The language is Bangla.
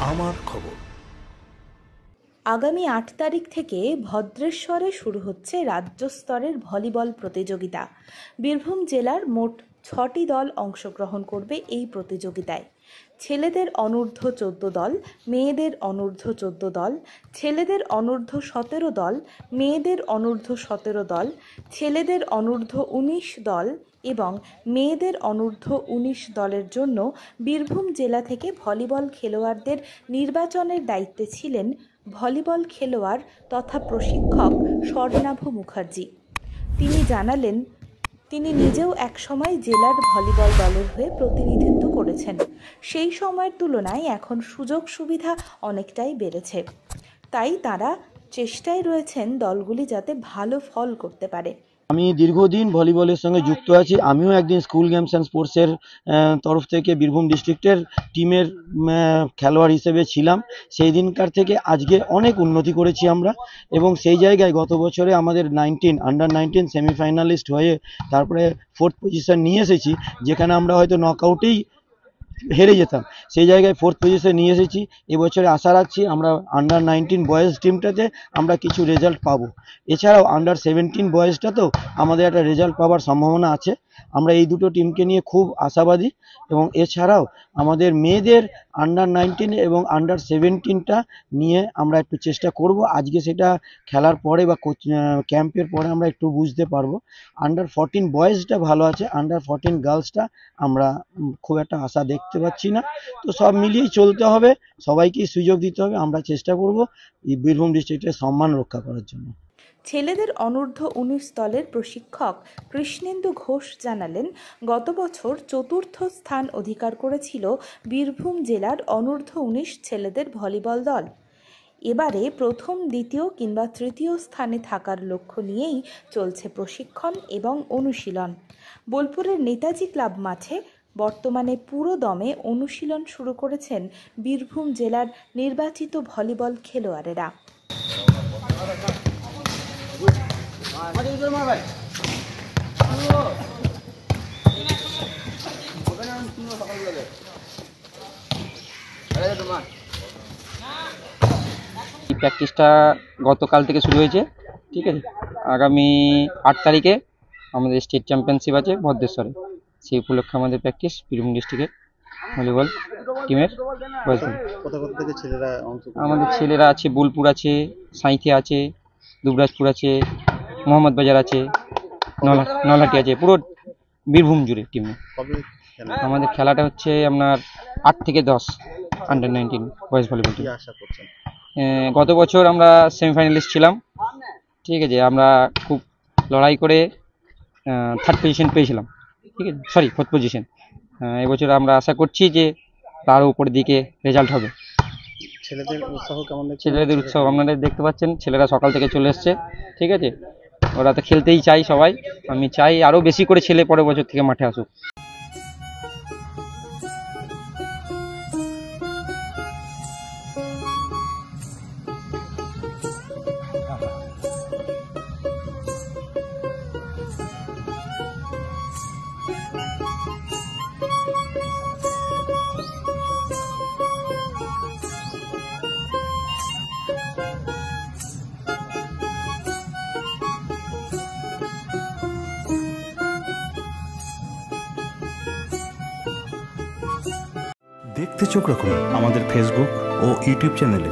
আমার খবর। আগামী ৮ তারিখ থেকে ভদ্রেশ্বরে শুরু হচ্ছে রাজ্য স্তরের ভলিবল প্রতিযোগিতা। বীরভূম জেলার মোট ৬টি দল অংশগ্রহণ করবে এই প্রতিযোগিতায়। ছেলেদের অনূর্ধ্ব ১৪ দল, মেয়েদের অনূর্ধ্ব ১৪ দল, ছেলেদের অনূর্ধ্ব ১৭ দল, মেয়েদের অনূর্ধ্ব ১৭ দল, ছেলেদের অনূর্ধ্ব ১৯ দল এবং মেয়েদের অনূর্ধ্ব ১৯ দলের জন্য বীরভূম জেলা থেকে ভলিবল খেলোয়াড়দের নির্বাচনের দায়িত্বে ছিলেন ভলিবল খেলোয়াড় তথা প্রশিক্ষক স্বর্ণাভ মুখার্জি। তিনি জানালেন, তিনি নিজেও একসময় জেলার ভলিবল দলের হয়ে প্রতিনিধিত্ব করেছেন। সেই সময়ের তুলনায় এখন সুযোগ সুবিধা অনেকটাই বেড়েছে, তাই তারা চেষ্টায় রয়েছেন দলগুলি যাতে ভালো ফল করতে পারে। আমি দীর্ঘদিন ভলিবলের সঙ্গে যুক্ত আছি। আমিও একদিন স্কুল গেমস অ্যান্ড স্পোর্টসের তরফ থেকে বীরভূম ডিস্ট্রিক্টের টিমের খেলোয়াড় হিসেবে ছিলাম। সেই দিনকার থেকে আজকে অনেক উন্নতি করেছি আমরা, এবং সেই জায়গায় গত বছরে আমাদের আন্ডার 19 সেমিফাইনালিস্ট হয়ে তারপরে 4th পজিশন নিয়ে এসেছি, যেখানে আমরা হয়তো নকআউটেই হেরে যেতাম, সেই জায়গায় 4th পজিশন নিয়ে এসেছি। এবছরে আশা রাখছি আমরা আন্ডার 19 বয়েজ টিমটাতে আমরা কিছু রেজাল্ট পাবো। এছাড়াও আন্ডার 17 বয়েজটাতেও আমাদের একটা রেজাল্ট পাওয়ার সম্ভাবনা আছে। আমরা এই দুটো টিমকে নিয়ে খুব আশাবাদী, এবং এছাড়াও আমাদের মেয়েদের আন্ডার 19 এবং আন্ডার 17টা নিয়ে আমরা একটু চেষ্টা করব। আজকে সেটা খেলার পরে বা ক্যাম্পের পরে আমরা একটু বুঝতে পারবো। আন্ডার 14 বয়েজটা ভালো আছে, আন্ডার 14 গার্লসটা আমরা খুব একটা আশা দেখতে পাচ্ছি না। তো সব মিলিয়েই চলতে হবে, সবাইকেই সুযোগ দিতে হবে। আমরা চেষ্টা করব এই বীরভূম ডিস্ট্রিক্টের সম্মান রক্ষা করার জন্য। ছেলেদের অনূর্ধ্ব ১৯ দলের প্রশিক্ষক কৃষ্ণেন্দু ঘোষ জানালেন, গত বছর ৪র্থ স্থান অধিকার করেছিল বীরভূম জেলার অনূর্ধ্ব ১৯ ছেলেদের ভলিবল দল। এবারে প্রথম, দ্বিতীয় কিংবা তৃতীয় স্থানে থাকার লক্ষ্য নিয়েই চলছে প্রশিক্ষণ এবং অনুশীলন। বোলপুরের নেতাজি ক্লাব মাঠে বর্তমানে পুরো দমে অনুশীলন শুরু করেছেন বীরভূম জেলার নির্বাচিত ভলিবল খেলোয়াড়েরা। প্র্যাকটিসটা গতকাল থেকে শুরু হয়েছে, ঠিক আছে। আগামী ৮ তারিখে আমাদের স্টেট চ্যাম্পিয়নশিপ আছে ভদ্রেশ্বরে, সেই উপলক্ষে আমাদের প্র্যাকটিস বীরভূম ডিস্ট্রিক্টের ভলিবল টিমের। আমাদের ছেলেরা আছে, বোলপুর আছে, সাঁইথিয়া আছে, দুবরাজপুর আছে, মোহাম্মদ বাজার আছে, নলহাটি আছে, পুরো বীরভূম জুড়ে টিম। আমাদের খেলাটা হচ্ছে আপনার ৮ থেকে 10 আন্ডার 19 বয়েজ ভলিবল টিম। গত বছর আমরা সেমিফাইনালিস্ট ছিলাম, ঠিক আছে। আমরা খুব লড়াই করে 3rd পজিশন পেয়েছিলাম, ঠিক আছে, 4th পজিশন। এবছর আমরা আশা করছি যে তার উপরের দিকে রেজাল্ট হবে। ছেলেদের উৎসাহ আপনারা দেখতে পাচ্ছেন, ছেলেরা সকাল থেকে চলে এসছে, ঠিক আছে। ওরা তো খেলতেই চাই সবাই, আমি চাই আরও বেশি করে ছেলে পরের বছর থেকে মাঠে আসুক। দেখতে চোখ রাখুন আমাদের ফেসবুক ও ইউটিউব চ্যানেলে।